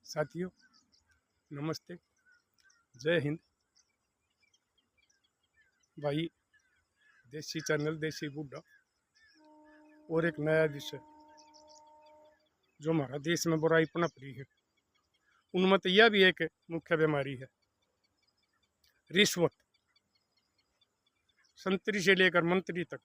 साथियों, नमस्ते। जय हिंद। भाई, देसी चैनल देसी बुड्ढा और एक नया विषय जो हमारा देश में बुराई पनप रही है, उनमें तो यह भी एक मुख्य बीमारी है, रिश्वत। संतरी से लेकर मंत्री तक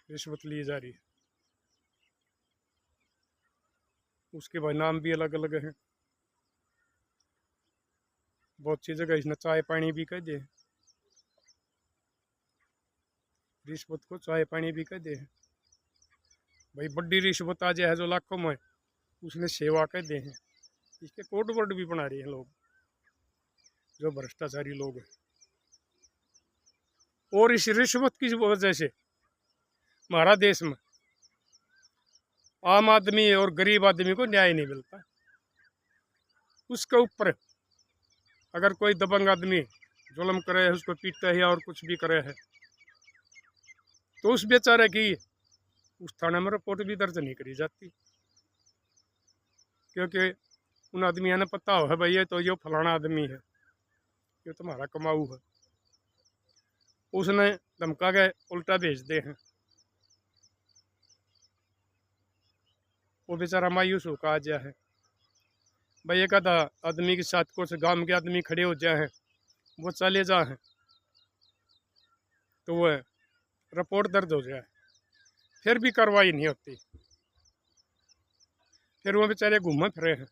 रिश्वत ली जा रही है। उसके भाई नाम भी अलग अलग हैं। बहुत सी जगह इसने चाय पानी भी कह दे, रिश्वत को चाय पानी भी कह दे। भाई, बड़ी रिश्वत आ जाए जो लाखों में, उसने सेवा कह दे हैं। इसके कोड वर्ड भी बना रहे हैं लोग, जो भ्रष्टाचारी लोग हैं। और इस रिश्वत की वजह से हमारा देश में आम आदमी और गरीब आदमी को न्याय नहीं मिलता। उसके ऊपर अगर कोई दबंग आदमी जुल्म करे है, उसको पीटता है और कुछ भी करे है, तो उस बेचारे की उस थाने में रिपोर्ट भी दर्ज नहीं करी जाती, क्योंकि उन आदमियों ने पता हो है भाई ये तो ये फलाना आदमी है, ये तुम्हारा कमाऊ है। उसने धमका के उल्टा भेज दे हैं। वो बेचारा मायूस होकर आ गया है। भाई, एक आधा आदमी के साथ कुछ गांव के आदमी खड़े हो जाए हैं, वो चले जा हैं, तो वह रिपोर्ट दर्ज हो जाए, फिर भी कार्रवाई नहीं होती। फिर वो बेचारे घूमे फिरे हैं,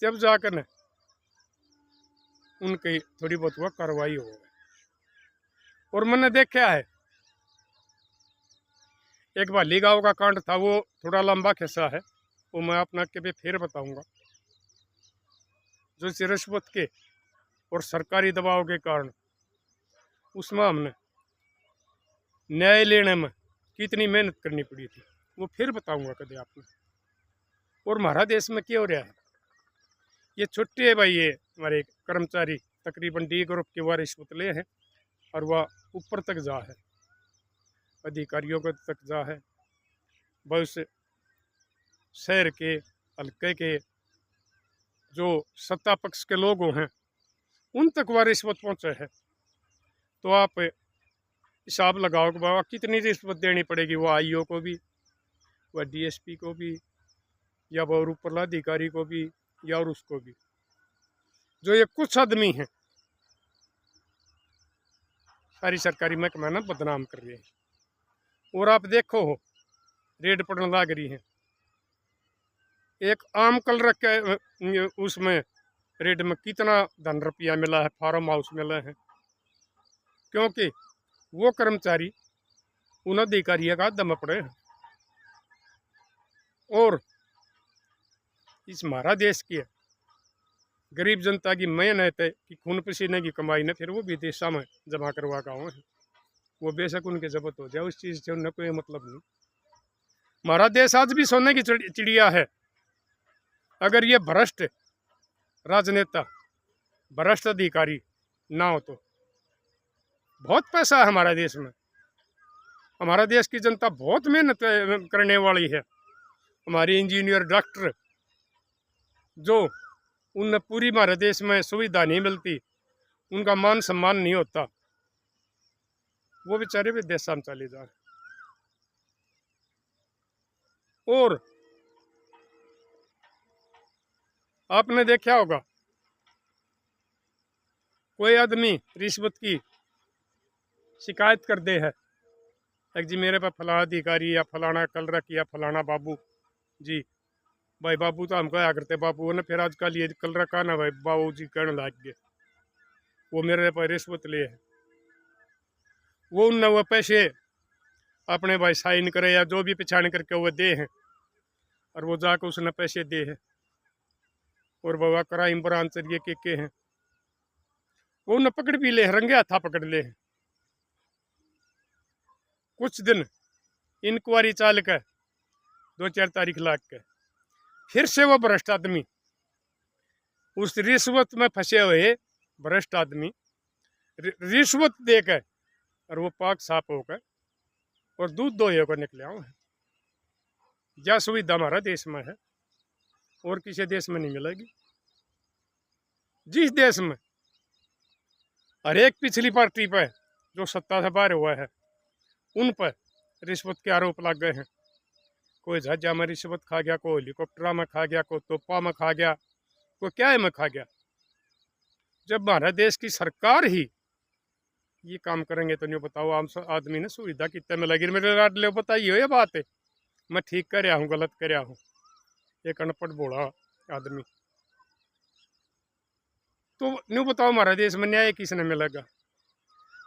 जब जाकर न उनकी थोड़ी बहुत वह कार्रवाई हो। और मैंने देखा है, एक भाली गांव का कांड था, वो थोड़ा लंबा किस्सा है, वो मैं अपना के फिर बताऊंगा। जो रिश्वत के और सरकारी दबाव के कारण उसमें हमने न्याय लेने में कितनी मेहनत करनी पड़ी थी, वो फिर बताऊंगा कभी आपने। और हमारा देश में क्या हो रहा है, ये छुट्टी है भाई, ये हमारे कर्मचारी तकरीबन डी ग्रुप के वह रिश्वत ले हैं और वह ऊपर तक जा है, अधिकारियों को तक जा है। बहुत से शहर के हल्के के जो सत्ता पक्ष के लोग हैं, उन तक वह रिश्वत पहुँचे है। तो आप हिसाब लगाओ कि बाबा कितनी रिश्वत देनी पड़ेगी, वो आईओ को भी, वह डीएसपी को भी, या वह ऊपरला अधिकारी को भी, या और उसको भी। जो ये कुछ आदमी हैं सारी सरकारी महकमा ना बदनाम कर रहे हैं। और आप देखो हो, रेड पड़ने लग रही है। एक आम कलर के उसमें रेड में कितना धन रुपया मिला है, फार्म हाउस मिला है, क्योंकि वो कर्मचारी उन अधिकारियों का दम पड़े हैं। और इस हमारा देश की गरीब जनता की मेहनत है कि खून पसीने की कमाई ने फिर वो विदेशा में जमा करवा का है। वो बेशक उनके जब्त हो जाए, उस चीज़ से उन्हें कोई मतलब नहीं। हमारा देश आज भी सोने की चिड़िया है। अगर ये भ्रष्ट राजनेता, भ्रष्ट अधिकारी ना हो तो बहुत पैसा है हमारा देश में। हमारा देश की जनता बहुत मेहनत करने वाली है। हमारे इंजीनियर, डॉक्टर, जो उन पूरी हमारे देश में सुविधा नहीं मिलती, उनका मान सम्मान नहीं होता, वो बेचारे भी देश में चले जा रहे। और आपने देखा होगा, कोई आदमी रिश्वत की शिकायत कर दे है, एक जी मेरे पास फलाना अधिकारी या फलाना कलरक या फलाना बाबू जी, भाई बाबू तो हम कहा करते बाबू ने, फिर आजकल ये कलरक का ना भाई बाबू जी कहने लग गए, वो मेरे पास रिश्वत ले है। वो उन वो पैसे अपने भाई साइन करे या जो भी पिछाड़ करके वो दे हैं, और वो जाकर उसने पैसे दे हैं। और बाबा क्राइम ब्रांच ये के हैं, वो उन्हें पकड़ भी ले, रंगे हाथा पकड़ ले। कुछ दिन इंक्वायरी चाल कर 2-4 तारीख लाग के फिर से वो भ्रष्ट आदमी, उस रिश्वत में फंसे हुए भ्रष्ट आदमी रिश्वत देकर और वो पाक साफ होकर और दूध दोहे को निकले आओ। यह सुविधा हमारा देश में है और किसी देश में नहीं मिलेगी। जिस देश में हर एक पिछली पार्टी पर जो सत्ता से बाहर हुआ है उन पर रिश्वत के आरोप लग गए हैं। कोई जहाजा में रिश्वत खा गया, कोई हेलीकॉप्टर में खा गया, कोई तोपा में खा गया, कोई क्या में खा गया। जब हमारे देश की सरकार ही ये काम करेंगे तो नहीं बताओ आम आदमी ने सुविधा कितने में लगी। मेरे लाडले बताइए ये बात है, मैं ठीक कर रहा हूँ गलत कर रहा हूँ। एक अनपढ़ बूढ़ा आदमी तो नहीं बताओ हमारे देश में न्याय किसने मिलेगा,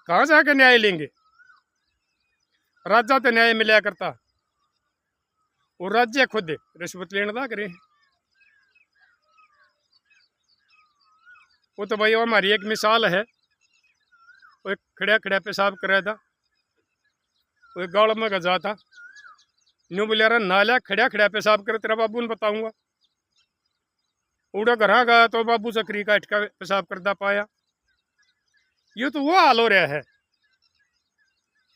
कहाँ जाकर न्याय लेंगे। राजा तो न्याय मिला करता और राज्य खुद रिश्वत लेने लग रहे हैं। वो तो भाई हमारी एक मिसाल है, वो एक खड़ा खड़ा पेशाब कर रहा था, वो एक गाँव में गजा था, न्यू बोलिया रहा नाला खड़ा खड़ा पेशाब कर, तेरा बाबू ने बताऊंगा। उड़ा घर गया तो बाबू चक्री काट का पेशाब करदा पाया। ये तो वो हाल हो रहा है।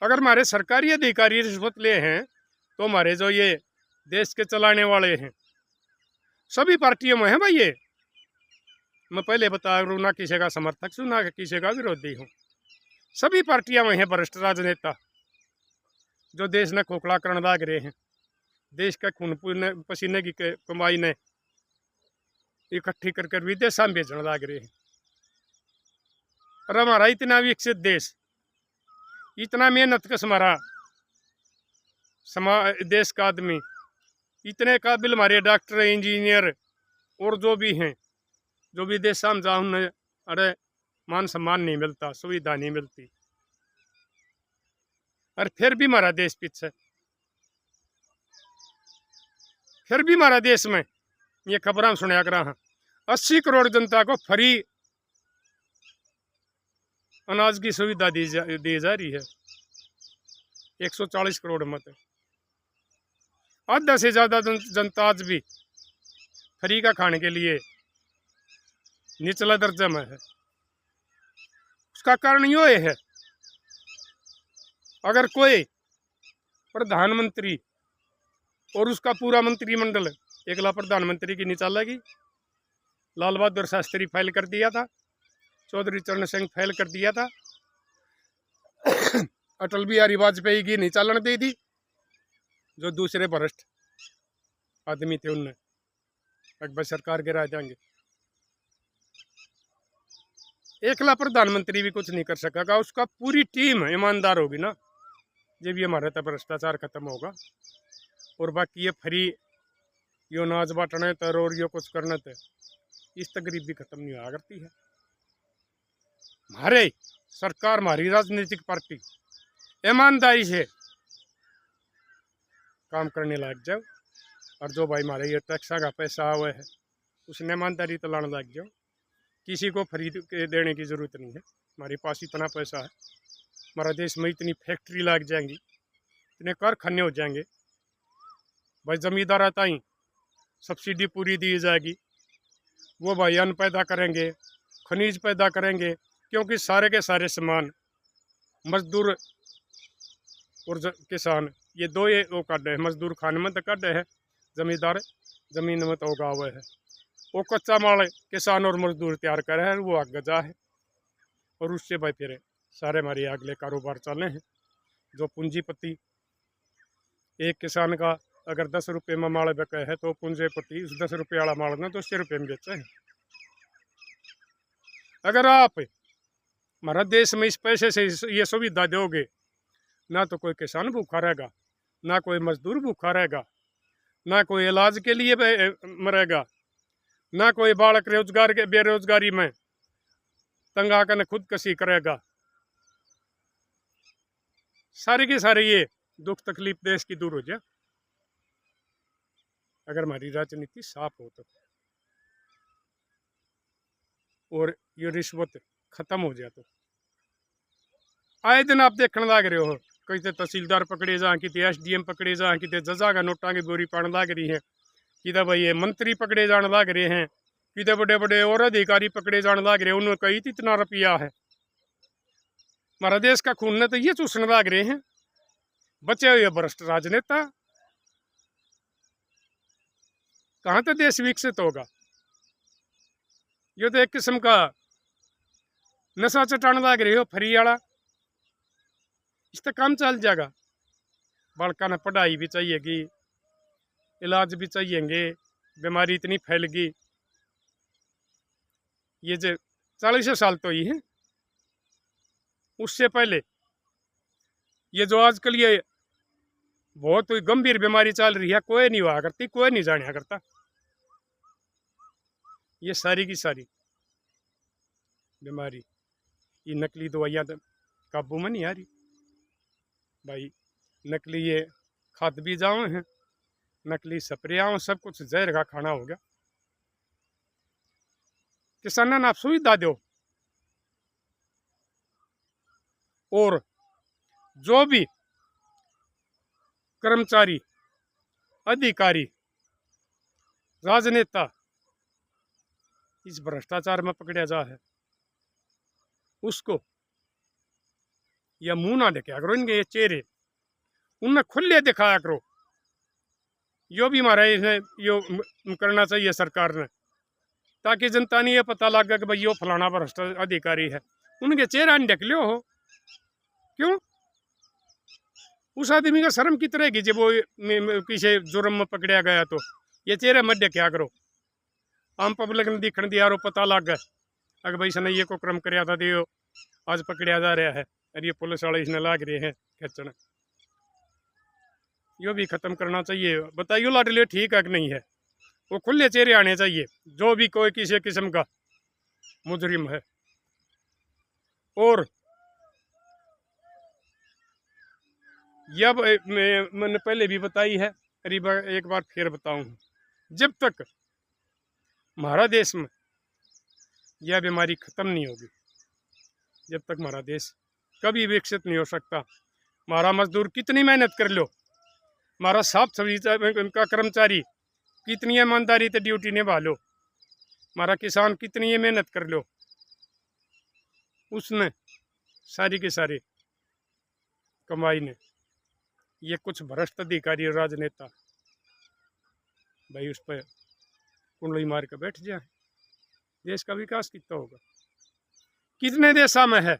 अगर हमारे सरकारी अधिकारी रिश्वत ले हैं तो हमारे जो ये देश के चलाने वाले हैं सभी पार्टियों में हैं भाई। ये मैं पहले बता रहा हूँ, ना किसी का समर्थक हूँ ना किसी का विरोधी हूँ। सभी पार्टियां में हैं भ्रष्ट राजनेता जो देश ने खोखला करने लग रहे हैं। देश का खून पसीने की कमाई ने इकट्ठी कर कर विदेशा में भेजने लग रहे हैं। और हमारा इतना विकसित देश, इतना मेहनत कश हमारा देश का आदमी, इतने काबिल हमारे डॉक्टर इंजीनियर और जो भी हैं, जो विदेश में जाओ उन्हें अरे मान सम्मान नहीं मिलता, सुविधा नहीं मिलती, और फिर भी हमारा देश पीछे। फिर भी हमारा देश में ये खबर सुनया करा हाँ 80 करोड़ जनता को फ्री अनाज की सुविधा दी जा रही है। 140 करोड़ मत, आधा से ज्यादा जनता आज भी फ्री का खाने के लिए निचला दर्जा में है। उसका कारण यो है, अगर कोई प्रधानमंत्री और उसका पूरा मंत्रिमंडल एकला प्रधानमंत्री की निचालेगी, लाल बहादुर शास्त्री फाइल कर दिया था, चौधरी चरण सिंह फाइल कर दिया था, अटल बिहारी वाजपेयी की नहीं चालन दी थी, जो दूसरे भ्रष्ट आदमी थे उनने अकबर सरकार गिरा देंगे। एकला प्रधानमंत्री भी कुछ नहीं कर सकेगा, उसका पूरी टीम ईमानदार होगी ना, जब ये हमारे तब भ्रष्टाचार खत्म होगा। और बाकी ये फ्री यो अनाज बांटने तर और यो कुछ करने थे, इस तक गरीबी खत्म नहीं हुआ करती है। हमारे सरकार, हमारी राजनीतिक पार्टी ईमानदारी से काम करने लग जाओ, और जो भाई हमारे ये टैक्स का पैसा हुआ है उसने ईमानदारी तो लाने लग जाओ। किसी को फ्री देने की ज़रूरत नहीं है, हमारे पास इतना पैसा है, हमारा देश में इतनी फैक्ट्री लग जाएंगी, इतने कारखाने हो जाएंगे भाई। जमींदार आता ही सब्सिडी पूरी दी जाएगी, वो भाई अन्न पैदा करेंगे, खनिज पैदा करेंगे, क्योंकि सारे के सारे सामान मजदूर और किसान ये दो ये वो काटे है। मजदूर खाने में तो काटे है, जमींदार जमीन में तो उगा हुआ है। वो कच्चा माल किसान और मजदूर तैयार करे है, वो आगे जा है, और उससे भाई फिर सारे हमारे अगले कारोबार चले हैं। जो पूंजीपति एक किसान का अगर 10 रुपये में माल बिका है तो पूंजीपति उस 10 रुपये वाला माल ना 200 रुपये में बेचे है। अगर आप हमारा देश में इस पैसे से ये सुविधा दोगे, ना तो कोई किसान भूखा रहेगा, ना कोई मजदूर भूखा रहेगा, ना कोई इलाज के लिए मरेगा, ना कोई बालक रोजगार के बेरोजगारी में तंग आकर खुदकशी करेगा। सारे के सारे ये दुख तकलीफ देश की दूर हो जाए अगर हमारी राजनीति साफ हो तो, और ये रिश्वत खत्म हो जाए तो। आए दिन आप देखने लग रहे हो, कितने तहसीलदार पकड़े जा, कितने SDM पकड़े जा, कितने जजा का नोटा की बोरी पाने लग रही है, कितने भाई ये मंत्री पकड़े जाने लग रहे हैं, कितने बड़े बड़े और अधिकारी पकड़े जाने लग रहे हैं। उन्होंने कही थी इतना रुपया है, हमारा देश का खून ने तो ये चूसने लग रहे हैं बचे हुए भ्रष्ट राजनेता। कहाँ तक देश विकसित होगा। ये तो एक किस्म का नशा चटाने लग रही हो फ्री वाला, इस तक काम चल जाएगा। बालका ने पढ़ाई भी चाहिएगी, इलाज भी चाहिएंगे, बीमारी इतनी फैल गई। ये जो 40 साल तो ही है, उससे पहले ये जो आजकल ये बहुत गंभीर बीमारी चल रही है, कोई नहीं हुआ करती, कोई नहीं जाना करता। ये सारी की सारी बीमारी ये नकली दवाइयाँ तो काबू में नहीं आ रही भाई। नकली ये खाद भी जाओ हैं, नकली स्प्रेयाओं, सब कुछ जहर का खाना हो गया। किसानों ने आप सुविधा दो, और जो भी कर्मचारी, अधिकारी, राजनेता इस भ्रष्टाचार में पकड़ा जा है, उसको या मुंह ना दिखाया करो, इनके ये चेहरे उनने खुले दिखाया करो। यो भी हमारा यो करना चाहिए सरकार ने, ताकि जनता ने ये पता लगा कि भाई यो फलाना भ्रष्ट अधिकारी है। उनके चेहरा नहीं ढक लियो हो, क्यों? उस आदमी का शर्म कित रहेगी जब वो किसी जुर्म में पकड़ा गया, तो ये चेहरे मत क्या करो। आम पब्लिक ने दिखण दिया और पता लग गया अगर भाई इसने ये को क्रम कराया था, दियो आज पकड़ा जा रहा है, और ये पुलिस वाले इसने लाग रहे हैं खिंचन। यो भी खत्म करना चाहिए। बताइए लाडले ठीक है कि नहीं है? वो खुले चेहरे आने चाहिए जो भी कोई किसी किस्म का मुजरिम है। और यह मैंने पहले भी बताई है, करीब एक बार फिर बताऊं, जब तक हमारा देश में यह बीमारी खत्म नहीं होगी, जब तक हमारा देश कभी विकसित नहीं हो सकता। हमारा मजदूर कितनी मेहनत कर लो, हमारा साफ सफाई का कर्मचारी कितनी ईमानदारी से ड्यूटी निभा लो, हमारा किसान कितनी मेहनत कर लो, उसने सारी के सारी कमाई ने ये कुछ भ्रष्ट अधिकारी और राजनेता भाई उस पर कुंडली मार कर बैठ जाए, देश का विकास कितना होगा? कितने देशों में है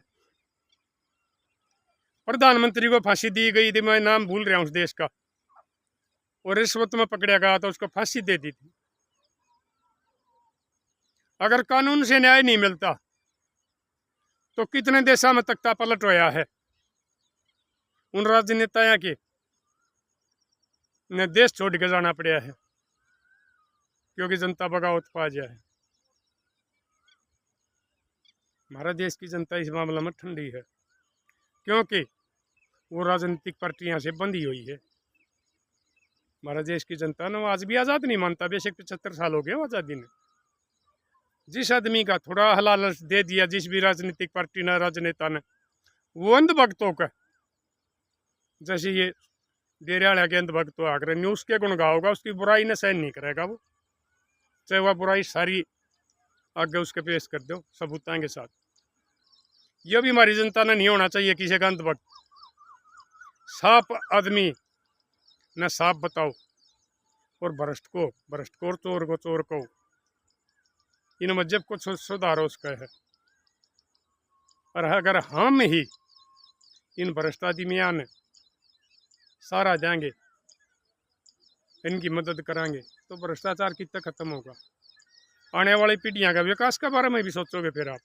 प्रधानमंत्री को फांसी दी गई थी, मैं नाम भूल रहा हूं उस देश का, और रिश्वत में पकड़ा गया तो उसको फांसी दे दी थी। अगर कानून से न्याय नहीं मिलता तो कितने देशों में तख्ता पलट होया है। उन राजनेताओं के ने देश छोड़ के जाना पड़ा है क्योंकि जनता बगावत पा जाए। हमारा देश की जनता इस मामले में ठंडी है क्योंकि वो राजनीतिक पार्टियां से बंधी हुई है। हमारा देश की जनता ने आज भी आज़ाद नहीं मानता, बेशक 75 साल हो गए आज़ादी ने। जिस आदमी का थोड़ा हलाल दे दिया जिस भी राजनीतिक पार्टी ने, राजनेता ने, वो अंधभक्तों का, जैसे ये देरियाड़ा के अंधभक्तों आकर न्यूज़ के गुण गाओगा, उसकी बुराई ने सहन नहीं करेगा वो, चाहे वह बुराई सारी आगे उसके पेश कर दो सबूतों के साथ। यह भी हमारी जनता ने नहीं होना चाहिए किसी का अंधभक्त। साफ आदमी न साफ बताओ, और भ्रष्ट को भ्रष्ट को, चोर को चोर को, इनमें जब कुछ सुधारो उसका है। और अगर हम ही इन भ्रष्ट आदमियों ने सारा देंगे, इनकी मदद कराएंगे, तो भ्रष्टाचार कितना खत्म होगा। आने वाली पीढ़ियां का विकास के बारे में भी सोचोगे फिर आप।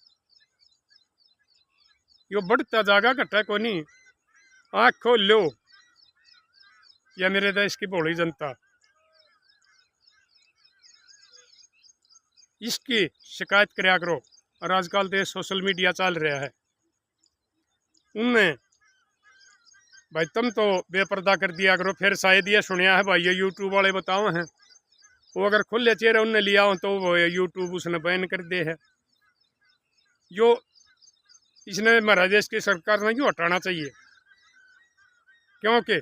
यो बढ़ता जाएगा, घटा को नहीं। आँख खोल लो या मेरे देश की भोली जनता, इसकी शिकायत कराया करो। और आजकल तो सोशल मीडिया चल रहा है, उनमें भाई तुम तो बेपर्दा कर दिया करो। फिर शायद ये सुनिया है भाई ये यूट्यूब वाले बताओ हैं, वो अगर खुले चेहरे उनने लिया हो तो वो यूट्यूब उसने बैन कर दे है। यो इसने हमारा देश की सरकार ने क्यों हटाना चाहिए, क्योंकि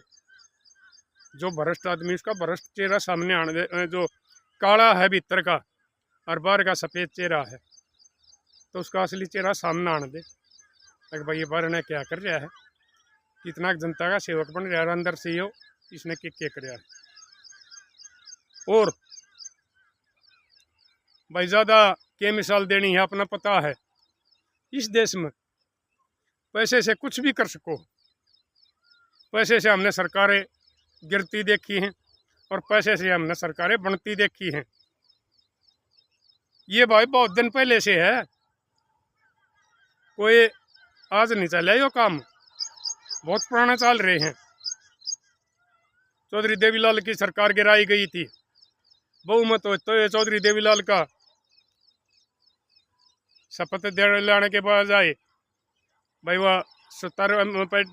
जो भ्रष्ट आदमी उसका भ्रष्ट चेहरा सामने आने दे, जो काला है भीतर का और बाहर का सफ़ेद चेहरा है, तो उसका असली चेहरा सामने आने दे। अगर भाई ये बाहर ने क्या कर रहा है, कितना जनता का सेवक बन रहा है, अंदर से यो इसने क्या कर रहा है। और भाई ज़्यादा क्या मिसाल देनी है, अपना पता है इस देश में पैसे से कुछ भी कर सको। पैसे से हमने सरकारें गिरती देखी हैं और पैसे से हमने सरकारें बनती देखी हैं। ये भाई बहुत दिन पहले से है, कोई आज नहीं चला यो काम, बहुत पुराना चल रहे हैं। चौधरी देवीलाल की सरकार गिराई गई थी, बहुमत हो तो ये चौधरी देवीलाल का शपथ दिलाने के बाद आए भाई वह 70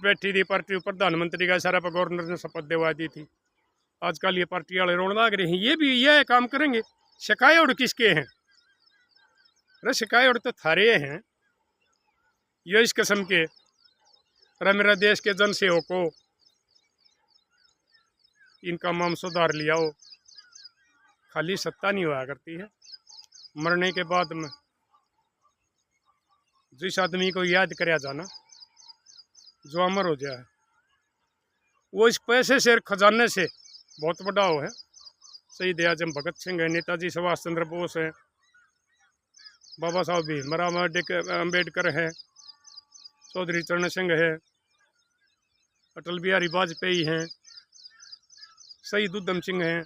बैठी थी पार्टी, प्रधानमंत्री का इशारा पर गवर्नर ने शपथ दिलवा दी थी। आजकल ये पार्टी वाले रोड लाग रहे हैं, ये भी यह काम करेंगे। शिकायत किसके हैं? अरे शिकायत तो थारे हैं। ये इस किस्म के अरे मेरा देश के जन सेवक को इनका माम सुधार लिया हो। खाली सत्ता नहीं हुआ करती है, मरने के बाद में जिस आदमी को याद कराया जाना जो अमर हो जाए, वो इस पैसे से खजाने से बहुत बड़ा हो है। शहीद आजम भगत सिंह है, नेताजी सुभाष चंद्र बोस है, बाबा साहब भीमराव अम्बेडकर है, चौधरी चरण सिंह है, अटल बिहारी वाजपेयी हैं, शहीद उधम सिंह हैं।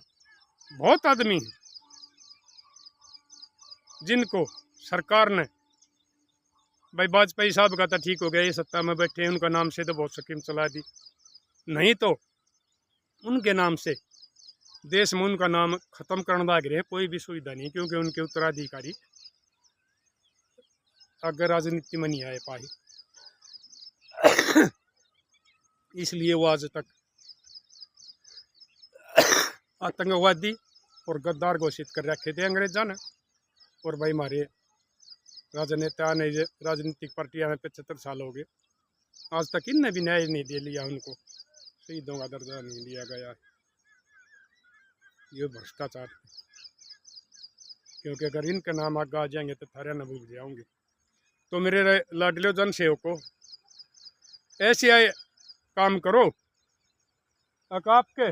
बहुत आदमी हैं जिनको सरकार ने, भाई वाजपेयी साहब का तो ठीक हो गया, ये सत्ता में बैठे, उनका नाम से तो बहुत स्कीम चला दी, नहीं तो उनके नाम से देश में उनका नाम खत्म करना लग रहे, कोई भी सुविधा नहीं, क्योंकि उनके उत्तराधिकारी अगर राजनीति में नहीं आए पाए इसलिए वो आज तक आतंकवादी और गद्दार घोषित कर रखे थे अंग्रेजा ने। और भाई हमारे राजनेता ने, राजनीतिक पार्टियां में 75 साल हो गए, आज तक इनने भी न्याय नहीं दे लिया, उनको शहीदों का दर्जा नहीं दिया गया। ये भ्रष्टाचार, क्योंकि अगर इनके नाम आगे आ जाएंगे तो थारे न भूल जाओगे। तो मेरे लाडले जन सेवकों, ऐसे आए काम करो आपके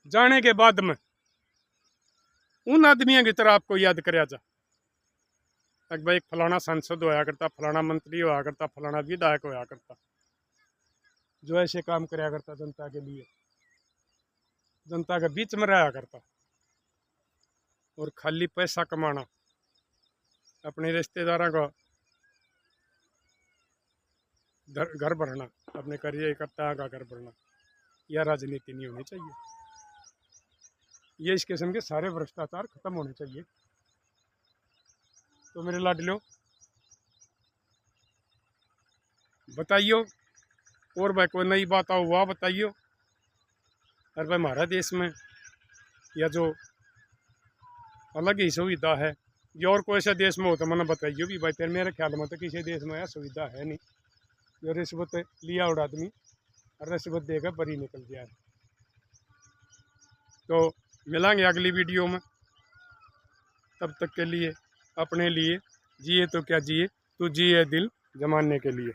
जाने के बाद में उन आदमियों की तरह आपको याद कराया जा। एक भाई फलाना सांसद होया करता, फलाना मंत्री होया करता, फलाना विधायक होया करता, जो ऐसे काम कराया करता जनता के लिए, जनता के बीच में रहा करता, और खाली पैसा कमाना, अपने रिश्तेदारों का घर भरना, अपने कार्यकर्ता का घर भरना, यह राजनीति नहीं होनी चाहिए। ये इस किस्म के सारे भ्रष्टाचार खत्म होने चाहिए। तो मेरे लाडलो बताइयो, और भाई कोई नई बात आओ वह बताइयो। और भाई हमारा देश में या जो अलग ही सुविधा है, जो और कोई ऐसा देश में हो तो मैंने बताइयो भी भाई, फिर मेरे ख्याल में तो किसी देश में यह सुविधा है नहीं जो रिश्वत लिया और आदमी और रिश्वत देकर बरी निकल जाए। तो मिलेंगे अगली वीडियो में, तब तक के लिए अपने लिए जिए तो क्या जिए, तू जिए दिल जमाने के लिए।